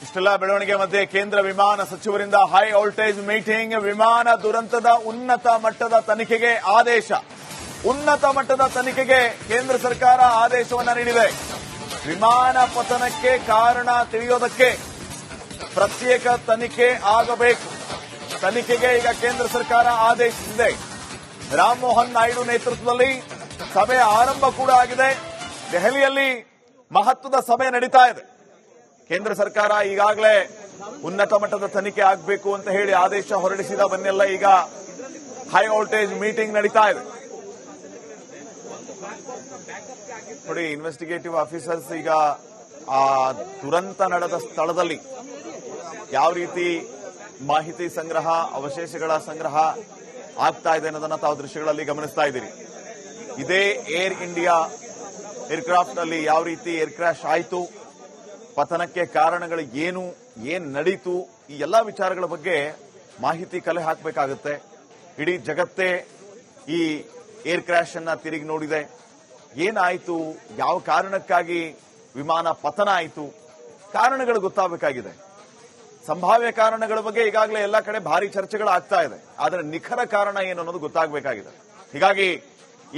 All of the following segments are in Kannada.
ಇಷ್ಟೆಲ್ಲ ಬೆಳವಣಿಗೆ ಮಧ್ಯೆ ಕೇಂದ್ರ ವಿಮಾನ ಸಚಿವರಿಂದ ಹೈ ವೋಲ್ಟೇಜ್ ಮೀಟಿಂಗ್. ವಿಮಾನ ದುರಂತದ ಉನ್ನತ ಮಟ್ಟದ ತನಿಖೆಗೆ ಆದೇಶ. ಉನ್ನತ ಮಟ್ಟದ ತನಿಖೆಗೆ ಕೇಂದ್ರ ಸರ್ಕಾರ ಆದೇಶವನ್ನ ನೀಡಿದೆ. ವಿಮಾನ ಪತನಕ್ಕೆ ಕಾರಣ ತಿಳಿಯೋದಕ್ಕೆ ಪ್ರತ್ಯೇಕ ತನಿಖೆ ಆಗಬೇಕು. ತನಿಖೆಗೆ ಈಗ ಕೇಂದ್ರ ಸರ್ಕಾರ ಆದೇಶಿಸಿದೆ. ರಾಮಮೋಹನ್ ನಾಯ್ಡು ನೇತೃತ್ವದಲ್ಲಿ ಸಭೆ ಆರಂಭ ಕೂಡ ಆಗಿದೆ. ದೆಹಲಿಯಲ್ಲಿ ಮಹತ್ವದ ಸಭೆ ನಡೀತಾ ಇದೆ. ಕೇಂದ್ರ ಸರ್ಕಾರ ಈಗಾಗಲೇ ಉನ್ನತ ಮಟ್ಟದ ತನಿಖೆ ಆಗಬೇಕು ಅಂತ ಹೇಳಿ ಆದೇಶ ಹೊರಡಿಸಿದ ಬೆನ್ನಲ್ಲೇ ಈಗ ಹೈ ವೋಲ್ಟೇಜ್ ಮೀಟಿಂಗ್ ನಡೀತಾ ಇದೆ. ನೋಡಿ, ಇನ್ವೆಸ್ಟಿಗೇಟಿವ್ ಆಫೀಸರ್ಸ್ ಈಗ ಆ ದುರಂತ ನಡೆದ ಸ್ಥಳದಲ್ಲಿ ಯಾವ ರೀತಿ ಮಾಹಿತಿ ಸಂಗ್ರಹ, ಅವಶೇಷಗಳ ಸಂಗ್ರಹ ಆಗ್ತಾ ಇದೆ ಅನ್ನೋದನ್ನ ತಾವು ದೃಶ್ಯಗಳಲ್ಲಿ ಗಮನಿಸ್ತಾ ಇದ್ದೀರಿ. ಇದೇ ಏರ್ ಇಂಡಿಯಾ ಏರ್ಕ್ರಾಫ್ಟ್ ನಲ್ಲಿ ಯಾವ ರೀತಿ ಏರ್ ಕ್ರಾಶ್ ಆಯಿತು, ಪತನಕ್ಕೆ ಕಾರಣಗಳು ಏನು, ಏನ್ ನಡೀತು, ಈ ಎಲ್ಲಾ ವಿಚಾರಗಳ ಬಗ್ಗೆ ಮಾಹಿತಿ ಕಲೆ ಹಾಕಬೇಕಾಗುತ್ತೆ. ಇಡೀ ಜಗತ್ತೇ ಈ ಏರ್ ಕ್ರಾಶ್ ಅನ್ನ ತಿರುಗಿ ನೋಡಿದೆ. ಏನಾಯಿತು, ಯಾವ ಕಾರಣಕ್ಕಾಗಿ ವಿಮಾನ ಪತನ ಆಯಿತು, ಕಾರಣಗಳು ಗೊತ್ತಾಗಬೇಕಾಗಿದೆ. ಸಂಭಾವ್ಯ ಕಾರಣಗಳ ಬಗ್ಗೆ ಈಗಾಗಲೇ ಎಲ್ಲ ಕಡೆ ಭಾರಿ ಚರ್ಚೆಗಳಾಗ್ತಾ ಇದೆ. ಆದರೆ ನಿಖರ ಕಾರಣ ಏನು ಅನ್ನೋದು ಗೊತ್ತಾಗಬೇಕಾಗಿದೆ. ಹೀಗಾಗಿ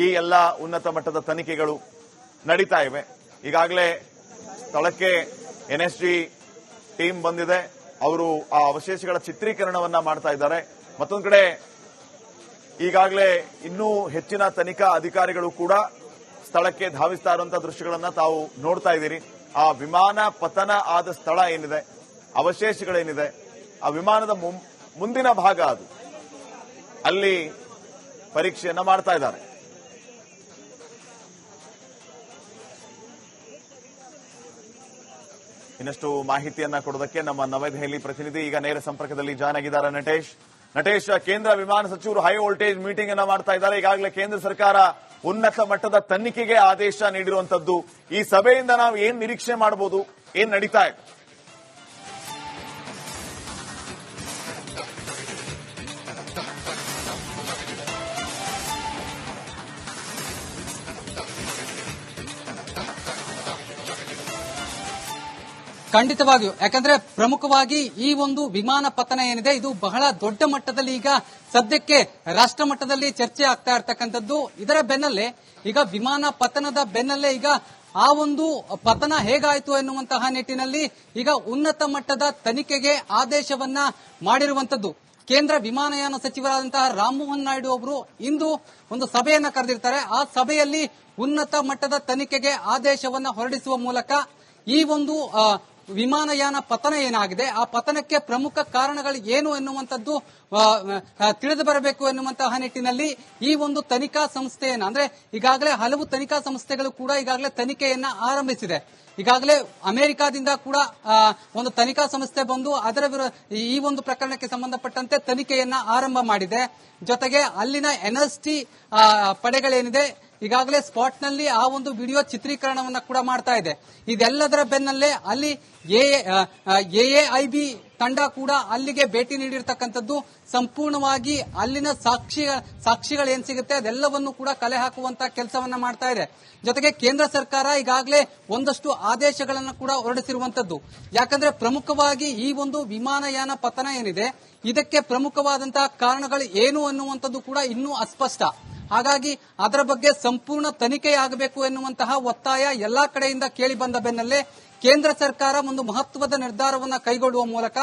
ಈ ಎಲ್ಲ ಉನ್ನತ ಮಟ್ಟದ ತನಿಖೆಗಳು ನಡೀತಾ ಇವೆ. ಈಗಾಗಲೇ ಸ್ಥಳಕ್ಕೆ ಎನ್ಎಸ್ಜಿ ಟೀಮ್ ಬಂದಿದೆ. ಅವರು ಆ ಅವಶೇಷಗಳ ಚಿತ್ರೀಕರಣವನ್ನ ಮಾಡ್ತಾ ಇದ್ದಾರೆ. ಮತ್ತೊಂದು ಕಡೆ ಈಗಾಗಲೇ ಇನ್ನೂ ಹೆಚ್ಚಿನ ತನಿಖಾ ಅಧಿಕಾರಿಗಳು ಕೂಡ ಸ್ಥಳಕ್ಕೆ ಧಾವಿಸ್ತಾ ಇರುವಂತಹ ದೃಶ್ಯಗಳನ್ನ ತಾವು ನೋಡ್ತಾ ಇದ್ದೀರಿ. ಆ ವಿಮಾನ ಪತನ ಆದ ಸ್ಥಳ ಏನಿದೆ, ಅವಶೇಷಗಳೇನಿದೆ, ಆ ವಿಮಾನದ ಮುಂದಿನ ಭಾಗ ಅದು, ಅಲ್ಲಿ ಪರೀಕ್ಷೆಯನ್ನ ಮಾಡ್ತಾ ಇದ್ದಾರೆ. ಇನ್ನಷ್ಟು ಮಾಹಿತಿಯನ್ನ ಕೊಡೋದಕ್ಕೆ ನಮ್ಮ ನವದೆಹಲಿ ಪ್ರತಿನಿಧಿ ಈಗ ನೇರ ಸಂಪರ್ಕದಲ್ಲಿ ಜಾಯ್ನ್ ಆಗಿದ್ದಾರೆ ನಟೇಶ್, ಕೇಂದ್ರ ವಿಮಾನ ಸಚಿವರು ಹೈ ವೋಲ್ಟೇಜ್ ಮೀಟಿಂಗ್ ಅನ್ನ ಮಾಡ್ತಾ ಇದ್ದಾರೆ. ಈಗಾಗಲೇ ಕೇಂದ್ರ ಸರ್ಕಾರ ಉನ್ನತ ಮಟ್ಟದ ತನಿಖೆಗೆ ಆದೇಶ ನೀಡಿರುವಂತದ್ದು. ಈ ಸಭೆಯಿಂದ ನಾವು ಏನ್ ನಿರೀಕ್ಷೆ ಮಾಡಬಹುದು, ಏನ್ ನಡೀತಾ ಇದೆ? ಖಂಡಿತವಾಗಿಯೂ, ಯಾಕಂದ್ರೆ ಪ್ರಮುಖವಾಗಿ ಈ ಒಂದು ವಿಮಾನ ಪತನ ಏನಿದೆ ಇದು ಬಹಳ ದೊಡ್ಡ ಮಟ್ಟದಲ್ಲಿ ಈಗ ಸದ್ಯಕ್ಕೆ ರಾಷ್ಟ್ರ ಮಟ್ಟದಲ್ಲಿ ಚರ್ಚೆ ಆಗ್ತಾ ಇರ್ತಕ್ಕಂಥದ್ದು. ಇದರ ಬೆನ್ನಲ್ಲೇ ಈಗ ವಿಮಾನ ಪತನದ ಬೆನ್ನಲ್ಲೇ ಈಗ ಆ ಒಂದು ಪತನ ಹೇಗಾಯಿತು ಎನ್ನುವಂತಹ ನಿಟ್ಟಿನಲ್ಲಿ ಈಗ ಉನ್ನತ ಮಟ್ಟದ ತನಿಖೆಗೆ ಆದೇಶವನ್ನ ಮಾಡಿರುವಂತದ್ದು. ಕೇಂದ್ರ ವಿಮಾನಯಾನ ಸಚಿವರಾದಂತಹ ರಾಮಮೋಹನ್ ನಾಯ್ಡು ಅವರು ಇಂದು ಒಂದು ಸಭೆಯನ್ನ ಕರೆದಿರ್ತಾರೆ. ಆ ಸಭೆಯಲ್ಲಿ ಉನ್ನತ ಮಟ್ಟದ ತನಿಖೆಗೆ ಆದೇಶವನ್ನ ಹೊರಡಿಸುವ ಮೂಲಕ ಈ ಒಂದು ವಿಮಾನಯಾನ ಪತನ ಏನಾಗಿದೆ, ಆ ಪತನಕ್ಕೆ ಪ್ರಮುಖ ಕಾರಣಗಳು ಏನು ಎನ್ನುವಂಥದ್ದು ತಿಳಿದು ಬರಬೇಕು ಎನ್ನುವಂತಹ ನಿಟ್ಟಿನಲ್ಲಿ ಈ ಒಂದು ತನಿಖಾ ಸಂಸ್ಥೆಯನ್ನ, ಅಂದ್ರೆ ಈಗಾಗಲೇ ಹಲವು ತನಿಖಾ ಸಂಸ್ಥೆಗಳು ಕೂಡ ಈಗಾಗಲೇ ತನಿಖೆಯನ್ನ ಆರಂಭಿಸಿದೆ. ಈಗಾಗಲೇ ಅಮೆರಿಕಾದಿಂದ ಕೂಡ ಒಂದು ತನಿಖಾ ಸಂಸ್ಥೆ ಬಂದು ಅದರ ಈ ಒಂದು ಪ್ರಕರಣಕ್ಕೆ ಸಂಬಂಧಪಟ್ಟಂತೆ ತನಿಖೆಯನ್ನ ಆರಂಭ ಮಾಡಿದೆ. ಜೊತೆಗೆ ಅಲ್ಲಿನ ಎನ್ಎಸ್ಟಿ ಪಡೆಗಳೇನಿದೆ ಈಗಾಗಲೇ ಸ್ಪಾಟ್ ನಲ್ಲಿ ಆ ಒಂದು ವಿಡಿಯೋ ಚಿತ್ರೀಕರಣವನ್ನ ಕೂಡ ಮಾಡ್ತಾ ಇದೆ. ಇದೆಲ್ಲದರ ಬೆನ್ನಲ್ಲೇ ಅಲ್ಲಿ ಎಎಐಬಿ ತಂಡ ಕೂಡ ಅಲ್ಲಿಗೆ ಭೇಟಿ ನೀಡಿರ್ತಕ್ಕಂಥದ್ದು. ಸಂಪೂರ್ಣವಾಗಿ ಅಲ್ಲಿನ ಸಾಕ್ಷಿಗಳೇನ್ ಸಿಗುತ್ತೆ ಅದೆಲ್ಲವನ್ನು ಕೂಡ ಕಲೆ ಹಾಕುವಂತ ಕೆಲಸವನ್ನ ಮಾಡ್ತಾ ಇದೆ. ಜೊತೆಗೆ ಕೇಂದ್ರ ಸರ್ಕಾರ ಈಗಾಗಲೇ ಒಂದಷ್ಟು ಆದೇಶಗಳನ್ನು ಕೂಡ ಹೊರಡಿಸಿರುವಂತದ್ದು. ಯಾಕಂದ್ರೆ ಪ್ರಮುಖವಾಗಿ ಈ ಒಂದು ವಿಮಾನಯಾನ ಪತನ ಏನಿದೆ ಇದಕ್ಕೆ ಪ್ರಮುಖವಾದಂತಹ ಕಾರಣಗಳು ಏನು ಅನ್ನುವಂಥದ್ದು ಕೂಡ ಇನ್ನೂ ಅಸ್ಪಷ್ಟ. ಹಾಗಾಗಿ ಅದರ ಬಗ್ಗೆ ಸಂಪೂರ್ಣ ತನಿಖೆಯಾಗಬೇಕು ಎನ್ನುವಂತಹ ಒತ್ತಾಯ ಎಲ್ಲಾ ಕಡೆಯಿಂದ ಕೇಳಿ ಬಂದ ಬೆನ್ನಲ್ಲೇ ಕೇಂದ್ರ ಸರ್ಕಾರ ಒಂದು ಮಹತ್ವದ ನಿರ್ಧಾರವನ್ನು ಕೈಗೊಳ್ಳುವ ಮೂಲಕ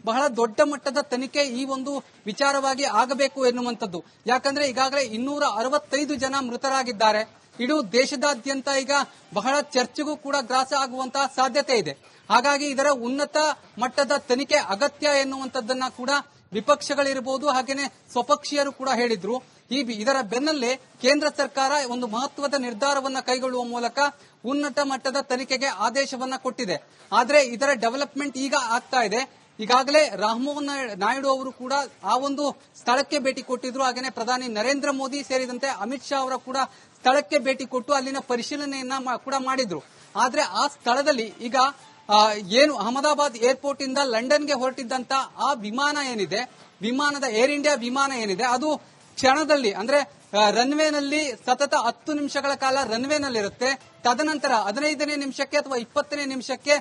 ಬಹಳ ದೊಡ್ಡ ಮಟ್ಟದ ತನಿಖೆ ಈ ಒಂದು ವಿಚಾರವಾಗಿ ಆಗಬೇಕು ಎನ್ನುವಂಥದ್ದು. ಯಾಕಂದ್ರೆ ಈಗಾಗಲೇ 265 ಜನ ಮೃತರಾಗಿದ್ದಾರೆ. ಇಡೀ ದೇಶದಾದ್ಯಂತ ಈಗ ಬಹಳ ಚರ್ಚೆಗೂ ಕೂಡ ಗ್ರಾಸ ಆಗುವಂತಹ ಸಾಧ್ಯತೆ ಇದೆ. ಹಾಗಾಗಿ ಇದರ ಉನ್ನತ ಮಟ್ಟದ ತನಿಖೆ ಅಗತ್ಯ ಎನ್ನುವಂಥದ್ದನ್ನ ಕೂಡ ವಿಪಕ್ಷಗಳಿರಬಹುದು, ಹಾಗೇನೆ ಸ್ವಪಕ್ಷೀಯರು ಕೂಡ ಹೇಳಿದ್ರು. ಇದರ ಬೆನ್ನಲ್ಲೇ ಕೇಂದ್ರ ಸರ್ಕಾರ ಒಂದು ಮಹತ್ವದ ನಿರ್ಧಾರವನ್ನ ಕೈಗೊಳ್ಳುವ ಮೂಲಕ ಉನ್ನತ ಮಟ್ಟದ ತನಿಖೆಗೆ ಆದೇಶವನ್ನ ಕೊಟ್ಟಿದೆ. ಆದ್ರೆ ಇದರ ಡೆವಲಪ್ಮೆಂಟ್ ಈಗ ಆಗ್ತಾ ಇದೆ. ಈಗಾಗಲೇ ರಾಮಮೋಹನ್ ನಾಯ್ಡು ಅವರು ಕೂಡ ಆ ಒಂದು ಸ್ಥಳಕ್ಕೆ ಭೇಟಿ ಕೊಟ್ಟಿದ್ರು. ಹಾಗೇನೆ ಪ್ರಧಾನಿ ನರೇಂದ್ರ ಮೋದಿ ಸೇರಿದಂತೆ ಅಮಿತ್ ಶಾ ಅವರ ಕೂಡ ಸ್ಥಳಕ್ಕೆ ಭೇಟಿ ಕೊಟ್ಟು ಅಲ್ಲಿನ ಪರಿಶೀಲನೆಯನ್ನ ಕೂಡ ಮಾಡಿದ್ರು. ಆದ್ರೆ ಆ ಸ್ಥಳದಲ್ಲಿ ಈಗ ಏನು ಅಹಮದಾಬಾದ್ ಏರ್ಪೋರ್ಟ್ ಇಂದ ಲಂಡನ್ಗೆ ಹೊರಟಿದ್ದಂತ ಆ ವಿಮಾನ ಏನಿದೆ, ವಿಮಾನದ ಏರ್ ಇಂಡಿಯಾ ವಿಮಾನ ಏನಿದೆ ಅದು ಕ್ಷಣದಲ್ಲಿ ಅಂದ್ರೆ ರನ್ವೇನಲ್ಲಿ ಸತತ 10 ನಿಮಿಷಗಳ ಕಾಲ ರನ್ವೇನಲ್ಲಿರುತ್ತೆ. ತದನಂತರ 15ನೇ ನಿಮಿಷಕ್ಕೆ ಅಥವಾ 20ನೇ ನಿಮಿಷಕ್ಕೆ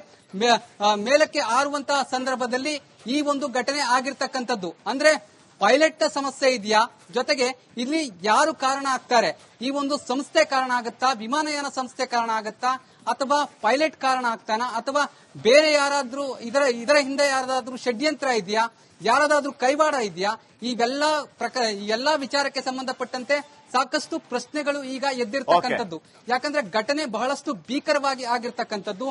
ಮೇಲಕ್ಕೆ ಹಾರುವಂತಹ ಸಂದರ್ಭದಲ್ಲಿ ಈ ಒಂದು ಘಟನೆ ಆಗಿರ್ತಕ್ಕಂಥದ್ದು. ಅಂದ್ರೆ ಪೈಲಟ್ ಸಮಸ್ಯೆ ಇದೆಯಾ, ಜೊತೆಗೆ ಇಲ್ಲಿ ಯಾರು ಕಾರಣ ಆಗ್ತಾರೆ? ಈ ಒಂದು ಸಂಸ್ಥೆ ಕಾರಣ ಆಗುತ್ತಾ, ವಿಮಾನಯಾನ ಸಂಸ್ಥೆ ಕಾರಣ ಆಗುತ್ತಾ, ಅಥವಾ ಪೈಲಟ್ ಕಾರಣ ಆಗ್ತಾನ, ಅಥವಾ ಬೇರೆ ಯಾರಾದ್ರೂ ಇದರ ಹಿಂದೆ ಯಾರಾದ್ರೂ ಷಡ್ಯಂತ್ರ ಇದೆಯಾ, ಯಾರಾದ್ರೂ ಕೈವಾಡ ಇದೆಯಾ? ಎಲ್ಲಾ ವಿಚಾರಕ್ಕೆ ಸಂಬಂಧಪಟ್ಟಂತೆ ಸಾಕಷ್ಟು ಪ್ರಶ್ನೆಗಳು ಈಗ ಎದ್ದಿರ್ತಕ್ಕಂಥದ್ದು. ಯಾಕಂದ್ರೆ ಘಟನೆ ಬಹಳಷ್ಟು ಭೀಕರವಾಗಿ ಆಗಿರ್ತಕ್ಕಂಥದ್ದು.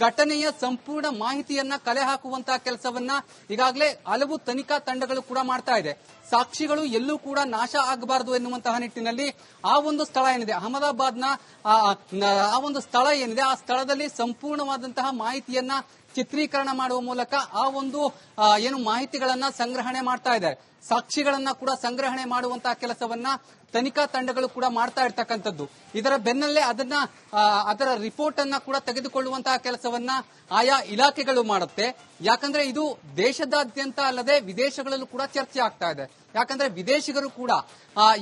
ಘಟನೆಯ ಸಂಪೂರ್ಣ ಮಾಹಿತಿಯನ್ನ ಕಲೆ ಹಾಕುವಂತಹ ಕೆಲಸವನ್ನ ಈಗಾಗಲೇ ಹಲವು ತನಿಖಾ ತಂಡಗಳು ಕೂಡ ಮಾಡ್ತಾ ಇದೆ. ಸಾಕ್ಷಿಗಳು ಎಲ್ಲೂ ಕೂಡ ನಾಶ ಆಗಬಾರದು ಎನ್ನುವಂತಹ ನಿಟ್ಟಿನಲ್ಲಿ ಆ ಒಂದು ಸ್ಥಳ ಏನಿದೆ, ಅಹಮದಾಬಾದ್ನ ಆ ಒಂದು ಸ್ಥಳ ಏನಿದೆ, ಆ ಸ್ಥಳದಲ್ಲಿ ಸಂಪೂರ್ಣವಾದಂತಹ ಮಾಹಿತಿಯನ್ನ ಚಿತ್ರೀಕರಣ ಮಾಡುವ ಮೂಲಕ ಆ ಒಂದು ಏನು ಮಾಹಿತಿಗಳನ್ನ ಸಂಗ್ರಹಣೆ ಮಾಡ್ತಾ ಇದ್ದಾರೆ. ಸಾಕ್ಷಿಗಳನ್ನ ಕೂಡ ಸಂಗ್ರಹಣೆ ಮಾಡುವಂತಹ ಕೆಲಸವನ್ನ ತನಿಖಾ ತಂಡಗಳು ಕೂಡ ಮಾಡ್ತಾ ಇರ್ತಕ್ಕಂಥದ್ದು. ಇದರ ಬೆನ್ನಲ್ಲೇ ಅದರ ರಿಪೋರ್ಟ್ ಅನ್ನ ಕೂಡ ತೆಗೆದುಕೊಳ್ಳುವಂತಹ ಕೆಲಸವನ್ನ ಆಯಾ ಇಲಾಖೆಗಳು ಮಾಡುತ್ತೆ. ಯಾಕಂದ್ರೆ ಇದು ದೇಶದಾದ್ಯಂತ ಅಲ್ಲದೆ ವಿದೇಶಗಳಲ್ಲೂ ಕೂಡ ಚರ್ಚೆ ಆಗ್ತಾ ಇದೆ. ಯಾಕಂದ್ರೆ ವಿದೇಶಿಗರು ಕೂಡ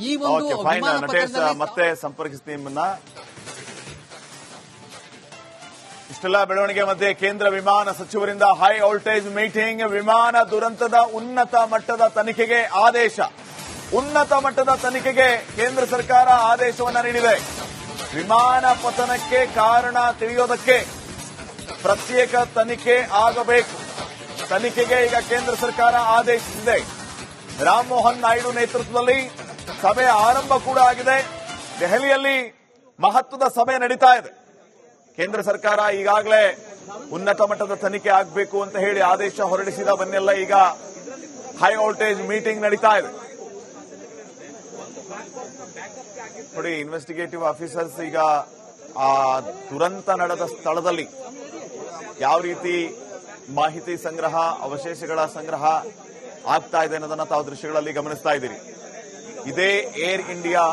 ಈ ಒಂದು ವಿಮಾನ ಪಥದಲ್ಲಿ ಮತ್ತೆ ಸಂಪರ್ಕಿಸ್ತೀನಿ ನಿಮ್ಮನ್ನ. ಇಷ್ಟೆಲ್ಲ ಬೆಳವಣಿಗೆ ಮಧ್ಯೆ ಕೇಂದ್ರ ವಿಮಾನ ಸಚಿವರಿಂದ ಹೈ ವೋಲ್ಟೇಜ್ ಮೀಟಿಂಗ್. ವಿಮಾನ ದುರಂತದ ಉನ್ನತ ಮಟ್ಟದ ತನಿಖೆಗೆ ಆದೇಶ. ಉನ್ನತ ಮಟ್ಟದ ತನಿಖೆಗೆ ಕೇಂದ್ರ ಸರ್ಕಾರ ಆದೇಶವನ್ನ ನೀಡಿದೆ. ವಿಮಾನ ಪತನಕ್ಕೆ ಕಾರಣ ತಿಳಿಯೋದಕ್ಕೆ ಪ್ರತ್ಯೇಕ ತನಿಖೆ ಆಗಬೇಕು. ತನಿಖೆಗೆ ಈಗ ಕೇಂದ್ರ ಸರ್ಕಾರ ಆದೇಶಿಸಿದೆ. ರಾಮಮೋಹನ್ ನಾಯ್ಡು ನೇತೃತ್ವದಲ್ಲಿ ಸಭೆ ಆರಂಭ ಕೂಡ ಆಗಿದೆ. ದೆಹಲಿಯಲ್ಲಿ ಮಹತ್ವದ ಸಭೆ ನಡೀತಾ ಇದೆ. ಕೇಂದ್ರ ಸರ್ಕಾರ ಈಗಾಗಲೇ ಉನ್ನತ ಮಟ್ಟದ ತನಿಖೆ ಆಗಬೇಕು ಅಂತ ಹೇಳಿ ಆದೇಶ ಹೊರಡಿಸಿದ ಬೆನ್ನಲ್ಲ ಈಗ ಹೈ ವೋಲ್ಟೇಜ್ ಮೀಟಿಂಗ್ ನಡೀತಾ ಇದೆ. ನೋಡಿ, ಇನ್ವೆಸ್ಟಿಗೇಟಿವ್ ಆಫೀಸರ್ಸ್ ಈಗ ಆ ದುರಂತ ನಡೆದ ಸ್ಥಳದಲ್ಲಿ ಯಾವ ರೀತಿ ಮಾಹಿತಿ ಸಂಗ್ರಹ, ಅವಶೇಷಗಳ ಸಂಗ್ರಹ ಆಗ್ತಾ ಇದೆ ಅನ್ನೋದನ್ನ ತಾವು ದೃಶ್ಯಗಳಲ್ಲಿ ಗಮನಿಸ್ತಾ ಇದ್ದೀರಿ. ಇದೇ ಏರ್ ಇಂಡಿಯಾ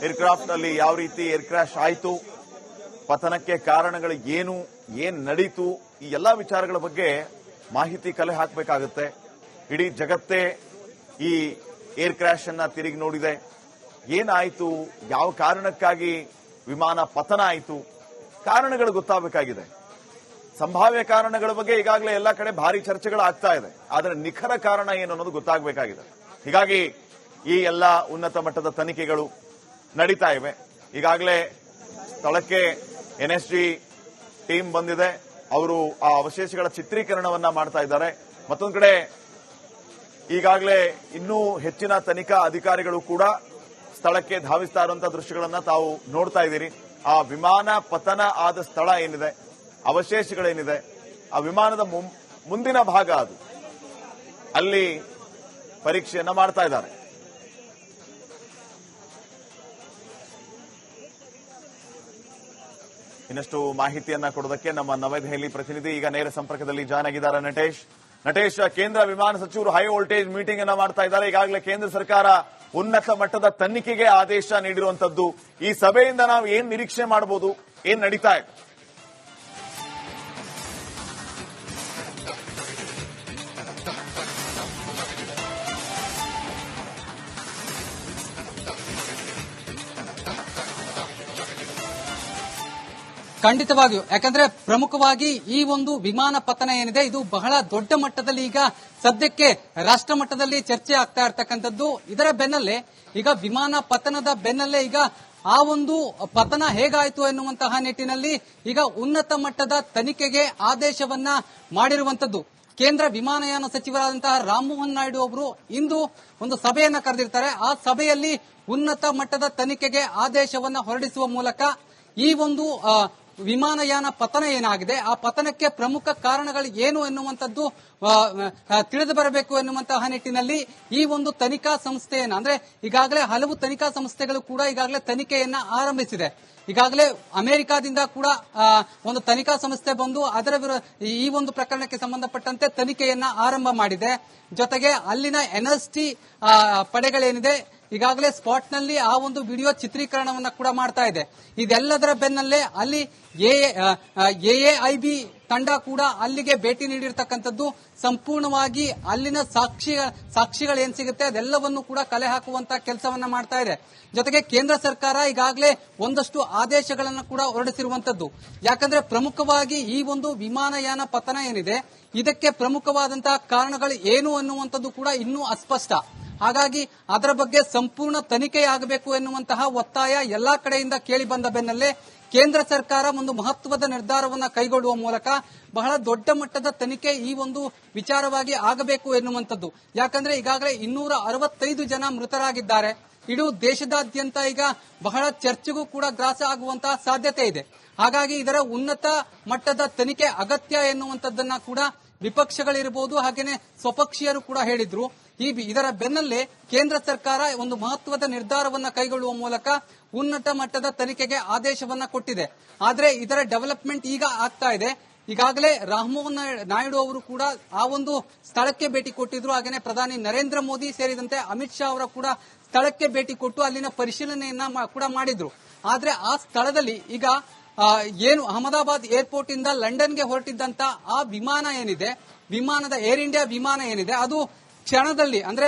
ಏರ್ಕ್ರಾಫ್ಟ್ ನಲ್ಲಿ ಯಾವ ರೀತಿ ಏರ್ ಕ್ರಾಶ್ ಆಯಿತು, ಪತನಕ್ಕೆ ಕಾರಣಗಳು ಏನ್ ನಡೀತು, ಈ ಎಲ್ಲಾ ವಿಚಾರಗಳ ಬಗ್ಗೆ ಮಾಹಿತಿ ಕಲೆ ಹಾಕಬೇಕಾಗುತ್ತೆ. ಇಡೀ ಜಗತ್ತೇ ಈ ಏರ್ ಕ್ರಾಶ್ ಅನ್ನ ತಿರುಗಿ ನೋಡಿದೆ. ಏನಾಯಿತು, ಯಾವ ಕಾರಣಕ್ಕಾಗಿ ವಿಮಾನ ಪತನ ಆಯಿತು, ಕಾರಣಗಳು ಗೊತ್ತಾಗಬೇಕಾಗಿದೆ. ಸಂಭಾವ್ಯ ಕಾರಣಗಳ ಬಗ್ಗೆ ಈಗಾಗಲೇ ಎಲ್ಲ ಕಡೆ ಭಾರಿ ಚರ್ಚೆಗಳು ಆಗ್ತಾ ಇದೆ. ಆದರೆ ನಿಖರ ಕಾರಣ ಏನು ಅನ್ನೋದು ಗೊತ್ತಾಗಬೇಕಾಗಿದೆ. ಹೀಗಾಗಿ ಈ ಎಲ್ಲ ಉನ್ನತ ಮಟ್ಟದ ತನಿಖೆಗಳು ನಡೀತಾ ಇವೆ. ಈಗಾಗಲೇ ಸ್ಥಳಕ್ಕೆ ಎನ್ಎಸ್ಜಿ ಟೀಮ್ ಬಂದಿದೆ. ಅವರು ಆ ಅವಶೇಷಗಳ ಚಿತ್ರೀಕರಣವನ್ನ ಮಾಡ್ತಾ ಇದ್ದಾರೆ. ಮತ್ತೊಂದು ಕಡೆ ಈಗಾಗಲೇ ಇನ್ನೂ ಹೆಚ್ಚಿನ ತನಿಖಾ ಅಧಿಕಾರಿಗಳು ಕೂಡ ಸ್ಥಳಕ್ಕೆ ಧಾವಿಸ್ತಾ ಇರುವಂತಹ ದೃಶ್ಯಗಳನ್ನ ತಾವು ನೋಡ್ತಾ ಇದ್ದೀರಿ. ಆ ವಿಮಾನ ಪತನ ಆದ ಸ್ಥಳ ಏನಿದೆ, ಅವಶೇಷಗಳೇನಿದೆ, ಆ ವಿಮಾನದ ಮುಂದಿನ ಭಾಗ ಅದು, ಅಲ್ಲಿ ಪರೀಕ್ಷೆಯನ್ನ ಮಾಡ್ತಾ ಇದ್ದಾರೆ. ಇನ್ನಷ್ಟು ಮಾಹಿತಿಯನ್ನ ಕೊಡೋದಕ್ಕೆ ನಮ್ಮ ನವದೆಹಲಿ ಪ್ರತಿನಿಧಿ ಈಗ ನೇರ ಸಂಪರ್ಕದಲ್ಲಿ ಜಾಯ್ನ್ ಆಗಿದ್ದಾರೆ ನಟೇಶ್, ಕೇಂದ್ರ ವಿಮಾನ ಸಚಿವರು ಹೈ ವೋಲ್ಟೇಜ್ ಮೀಟಿಂಗ್ ಅನ್ನ ಮಾಡ್ತಾ ಇದ್ದಾರೆ. ಈಗಾಗಲೇ ಕೇಂದ್ರ ಸರ್ಕಾರ ಉನ್ನತ ಮಟ್ಟದ ತನಿಖೆಗೆ ಆದೇಶ ನೀಡಿರುವಂತದ್ದು. ಈ ಸಭೆಯಿಂದ ನಾವು ಏನ್ ನಿರೀಕ್ಷೆ ಮಾಡಬಹುದು, ಏನ್ ನಡೀತಾ ಇದೆ? ಖಂಡಿತವಾಗಿಯೂ, ಯಾಕಂದ್ರೆ ಪ್ರಮುಖವಾಗಿ ಈ ಒಂದು ವಿಮಾನ ಪತನ ಏನಿದೆ ಇದು ಬಹಳ ದೊಡ್ಡ ಮಟ್ಟದಲ್ಲಿ ಈಗ ಸದ್ಯಕ್ಕೆ ರಾಷ್ಟ್ರ ಮಟ್ಟದಲ್ಲಿ ಚರ್ಚೆ ಆಗ್ತಾ ಇರ್ತಕ್ಕಂಥದ್ದು. ಇದರ ಬೆನ್ನಲ್ಲೇ ಈಗ ವಿಮಾನ ಪತನದ ಬೆನ್ನಲ್ಲೇ ಈಗ ಆ ಒಂದು ಪತನ ಹೇಗಾಯಿತು ಎನ್ನುವಂತಹ ನಿಟ್ಟಿನಲ್ಲಿ ಈಗ ಉನ್ನತ ಮಟ್ಟದ ತನಿಖೆಗೆ ಆದೇಶವನ್ನ ಮಾಡಿರುವಂತದ್ದು. ಕೇಂದ್ರ ವಿಮಾನಯಾನ ಸಚಿವರಾದಂತಹ ರಾಮಮೋಹನ್ ನಾಯ್ಡು ಅವರು ಇಂದು ಒಂದು ಸಭೆಯನ್ನ ಕರೆದಿರ್ತಾರೆ. ಆ ಸಭೆಯಲ್ಲಿ ಉನ್ನತ ಮಟ್ಟದ ತನಿಖೆಗೆ ಆದೇಶವನ್ನ ಹೊರಡಿಸುವ ಮೂಲಕ ಈ ಒಂದು ವಿಮಾನಯಾನ ಪತನ ಏನಾಗಿದೆ, ಆ ಪತನಕ್ಕೆ ಪ್ರಮುಖ ಕಾರಣಗಳು ಏನು ಎನ್ನುವಂಥದ್ದು ತಿಳಿದು ಬರಬೇಕು ಎನ್ನುವಂತಹ ನಿಟ್ಟಿನಲ್ಲಿ ಈ ಒಂದು ತನಿಖಾ ಸಂಸ್ಥೆಯನ್ನ, ಅಂದ್ರೆ ಈಗಾಗಲೇ ಹಲವು ತನಿಖಾ ಸಂಸ್ಥೆಗಳು ಕೂಡ ಈಗಾಗಲೇ ತನಿಖೆಯನ್ನ ಆರಂಭಿಸಿದೆ. ಈಗಾಗಲೇ ಅಮೆರಿಕಾದಿಂದ ಕೂಡ ಒಂದು ತನಿಖಾ ಸಂಸ್ಥೆ ಬಂದು ಅದರ ಈ ಒಂದು ಪ್ರಕರಣಕ್ಕೆ ಸಂಬಂಧಪಟ್ಟಂತೆ ತನಿಖೆಯನ್ನ ಆರಂಭ ಮಾಡಿದೆ. ಜೊತೆಗೆ ಅಲ್ಲಿನ ಎನ್ಎಸ್ಟಿ ಪಡೆಗಳೇನಿದೆ ಈಗಾಗಲೇ ಸ್ಪಾಟ್ನಲ್ಲಿ ಆ ಒಂದು ವಿಡಿಯೋ ಚಿತ್ರೀಕರಣವನ್ನ ಕೂಡ ಮಾಡ್ತಾ ಇದೆ. ಇದೆಲ್ಲದರ ಬೆನ್ನಲ್ಲೇ ಅಲ್ಲಿ ಎಎಐಬಿ ತಂಡ ಕೂಡ ಅಲ್ಲಿಗೆ ಭೇಟಿ ನೀಡಿರ್ತಕ್ಕಂಥದ್ದು ಸಂಪೂರ್ಣವಾಗಿ ಅಲ್ಲಿನ ಸಾಕ್ಷಿಗಳೇನ್ ಸಿಗುತ್ತೆ ಅದೆಲ್ಲವನ್ನು ಕೂಡ ಕಲೆ ಹಾಕುವಂತ ಕೆಲಸವನ್ನ ಮಾಡ್ತಾ ಇದೆ. ಜೊತೆಗೆ ಕೇಂದ್ರ ಸರ್ಕಾರ ಈಗಾಗಲೇ ಒಂದಷ್ಟು ಆದೇಶಗಳನ್ನು ಕೂಡ ಹೊರಡಿಸಿರುವಂತದ್ದು. ಯಾಕಂದ್ರೆ ಪ್ರಮುಖವಾಗಿ ಈ ಒಂದು ವಿಮಾನಯಾನ ಪತನ ಏನಿದೆ ಇದಕ್ಕೆ ಪ್ರಮುಖವಾದಂತಹ ಕಾರಣಗಳು ಏನು ಅನ್ನುವಂಥದ್ದು ಕೂಡ ಇನ್ನೂ ಅಸ್ಪಷ್ಟ. ಹಾಗಾಗಿ ಅದರ ಬಗ್ಗೆ ಸಂಪೂರ್ಣ ತನಿಖೆಯಾಗಬೇಕು ಎನ್ನುವಂತಹ ಒತ್ತಾಯ ಎಲ್ಲಾ ಕಡೆಯಿಂದ ಕೇಳಿ ಬಂದ ಬೆನ್ನಲ್ಲೇ ಕೇಂದ್ರ ಸರ್ಕಾರ ಒಂದು ಮಹತ್ವದ ನಿರ್ಧಾರವನ್ನ ಕೈಗೊಳ್ಳುವ ಮೂಲಕ ಬಹಳ ದೊಡ್ಡ ಮಟ್ಟದ ತನಿಖೆ ಈ ಒಂದು ವಿಚಾರವಾಗಿ ಆಗಬೇಕು ಎನ್ನುವಂಥದ್ದು. ಯಾಕಂದ್ರೆ ಈಗಾಗಲೇ 265 ಜನ ಮೃತರಾಗಿದ್ದಾರೆ. ಇಡೀ ದೇಶದಾದ್ಯಂತ ಈಗ ಬಹಳ ಚರ್ಚೆಗೂ ಕೂಡ ಗ್ರಾಸ ಆಗುವಂತಹ ಸಾಧ್ಯತೆ ಇದೆ. ಹಾಗಾಗಿ ಇದರ ಉನ್ನತ ಮಟ್ಟದ ತನಿಖೆ ಅಗತ್ಯ ಎನ್ನುವಂಥದ್ದನ್ನ ಕೂಡ ವಿಪಕ್ಷಗಳಿರಬಹುದು, ಹಾಗೇನೆ ಸ್ವಪಕ್ಷೀಯರು ಕೂಡ ಹೇಳಿದ್ರು. ಇದರ ಬೆನ್ನಲ್ಲೇ ಕೇಂದ್ರ ಸರ್ಕಾರ ಒಂದು ಮಹತ್ವದ ನಿರ್ಧಾರವನ್ನ ಕೈಗೊಳ್ಳುವ ಮೂಲಕ ಉನ್ನತ ಮಟ್ಟದ ತನಿಖೆಗೆ ಆದೇಶವನ್ನ ಕೊಟ್ಟಿದೆ. ಆದ್ರೆ ಇದರ ಡೆವಲಪ್ಮೆಂಟ್ ಈಗ ಆಗ್ತಾ ಇದೆ. ಈಗಾಗಲೇ ರಾಮಮೋಹನ್ ನಾಯ್ಡು ಅವರು ಕೂಡ ಆ ಒಂದು ಸ್ಥಳಕ್ಕೆ ಭೇಟಿ ಕೊಟ್ಟಿದ್ರು. ಹಾಗೇನೆ ಪ್ರಧಾನಿ ನರೇಂದ್ರ ಮೋದಿ ಸೇರಿದಂತೆ ಅಮಿತ್ ಶಾ ಅವರ ಕೂಡ ಸ್ಥಳಕ್ಕೆ ಭೇಟಿ ಕೊಟ್ಟು ಅಲ್ಲಿನ ಪರಿಶೀಲನೆಯನ್ನ ಕೂಡ ಮಾಡಿದ್ರು. ಆದ್ರೆ ಆ ಸ್ಥಳದಲ್ಲಿ ಈಗ ಏನು ಅಹಮದಾಬಾದ್ ಏರ್ಪೋರ್ಟ್ ಇಂದ ಲಂಡನ್ಗೆ ಹೊರಟಿದ್ದಂತ ಆ ವಿಮಾನ ಏನಿದೆ, ವಿಮಾನದ ಏರ್ ಇಂಡಿಯಾ ವಿಮಾನ ಏನಿದೆ ಅದು ಕ್ಷಣದಲ್ಲಿ ಅಂದ್ರೆ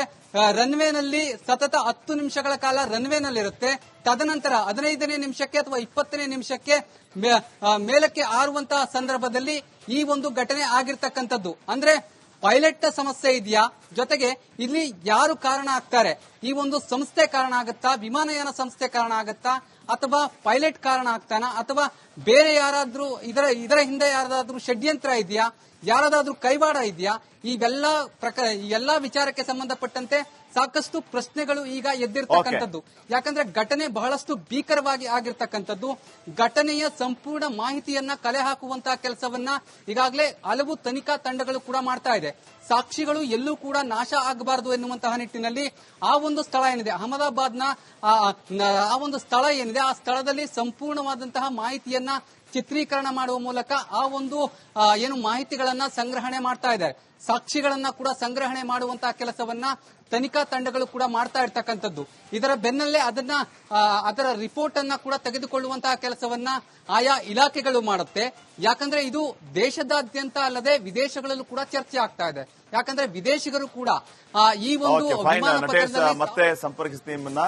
ರನ್ವೇನಲ್ಲಿ ಸತತ 10 ನಿಮಿಷಗಳ ಕಾಲ ರನ್ವೇನಲ್ಲಿರುತ್ತೆ. ತದನಂತರ 15ನೇ ನಿಮಿಷಕ್ಕೆ ಅಥವಾ 20ನೇ ನಿಮಿಷಕ್ಕೆ ಮೇಲಕ್ಕೆ ಹಾರುವಂತಹ ಸಂದರ್ಭದಲ್ಲಿ ಈ ಒಂದು ಘಟನೆ ಆಗಿರ್ತಕ್ಕಂಥದ್ದು. ಅಂದ್ರೆ ಪೈಲಟ್ ಸಮಸ್ಯೆ ಇದೆಯಾ, ಜೊತೆಗೆ ಇಲ್ಲಿ ಯಾರು ಕಾರಣ ಆಗ್ತಾರೆ, ಈ ಒಂದು ಸಂಸ್ಥೆ ಕಾರಣ ಆಗುತ್ತಾ, ವಿಮಾನಯಾನ ಸಂಸ್ಥೆ ಕಾರಣ ಆಗುತ್ತಾ, ಅಥವಾ ಪೈಲಟ್ ಕಾರಣ ಆಗ್ತಾನ, ಅಥವಾ ಬೇರೆ ಯಾರಾದ್ರೂ ಇದರ ಹಿಂದೆ ಯಾರಾದ್ರೂ ಷಡ್ಯಂತ್ರ ಇದೆಯಾ, ಯಾರದಾದ್ರೂ ಕೈವಾಡ ಇದೆಯಾ, ಇವೆಲ್ಲ ವಿಚಾರಕ್ಕೆ ಸಂಬಂಧಪಟ್ಟಂತೆ ಸಾಕಷ್ಟು ಪ್ರಶ್ನೆಗಳು ಈಗ ಎದ್ದಿರ್ತಕ್ಕಂಥದ್ದು. ಯಾಕಂದ್ರೆ ಘಟನೆ ಬಹಳಷ್ಟು ಭೀಕರವಾಗಿ ಆಗಿರ್ತಕ್ಕಂಥದ್ದು. ಘಟನೆಯ ಸಂಪೂರ್ಣ ಮಾಹಿತಿಯನ್ನ ಕಲೆ ಹಾಕುವಂತಹ ಕೆಲಸವನ್ನ ಈಗಾಗಲೇ ಹಲವು ತನಿಖಾ ತಂಡಗಳು ಕೂಡ ಮಾಡ್ತಾ ಇದೆ. ಸಾಕ್ಷಿಗಳು ಎಲ್ಲೂ ಕೂಡ ನಾಶ ಆಗಬಾರದು ಎನ್ನುವಂತಹ ನಿಟ್ಟಿನಲ್ಲಿ ಆ ಒಂದು ಸ್ಥಳ ಏನಿದೆ ಅಹಮದಾಬಾದ್ನ ಆ ಒಂದು ಸ್ಥಳ ಏನಿದೆ ಆ ಸ್ಥಳದಲ್ಲಿ ಸಂಪೂರ್ಣವಾದಂತಹ ಮಾಹಿತಿಯನ್ನ ಚಿತ್ರೀಕರಣ ಮಾಡುವ ಮೂಲಕ ಆ ಒಂದು ಏನು ಮಾಹಿತಿಗಳನ್ನ ಸಂಗ್ರಹಣೆ ಮಾಡ್ತಾ ಇದ್ದಾರೆ. ಸಾಕ್ಷಿಗಳನ್ನ ಕೂಡ ಸಂಗ್ರಹಣೆ ಮಾಡುವಂತಹ ಕೆಲಸವನ್ನ ತನಿಖಾ ತಂಡಗಳು ಕೂಡ ಮಾಡ್ತಾ ಇರ್ತಕ್ಕಂಥದ್ದು. ಇದರ ಬೆನ್ನಲ್ಲೇ ಅದರ ರಿಪೋರ್ಟ್ ಅನ್ನ ಕೂಡ ತೆಗೆದುಕೊಳ್ಳುವಂತಹ ಕೆಲಸವನ್ನ ಆಯಾ ಇಲಾಖೆಗಳು ಮಾಡುತ್ತೆ. ಯಾಕಂದ್ರೆ ಇದು ದೇಶದಾದ್ಯಂತ ಅಲ್ಲದೆ ವಿದೇಶಗಳಲ್ಲೂ ಕೂಡ ಚರ್ಚೆ ಆಗ್ತಾ ಇದೆ. ಯಾಕಂದ್ರೆ ವಿದೇಶಿಗರು ಕೂಡ ಈ ಒಂದು ಮತ್ತೆ ಸಂಪರ್ಕಿಸ್ತೀನಿ ನಿಮ್ಮನ್ನ.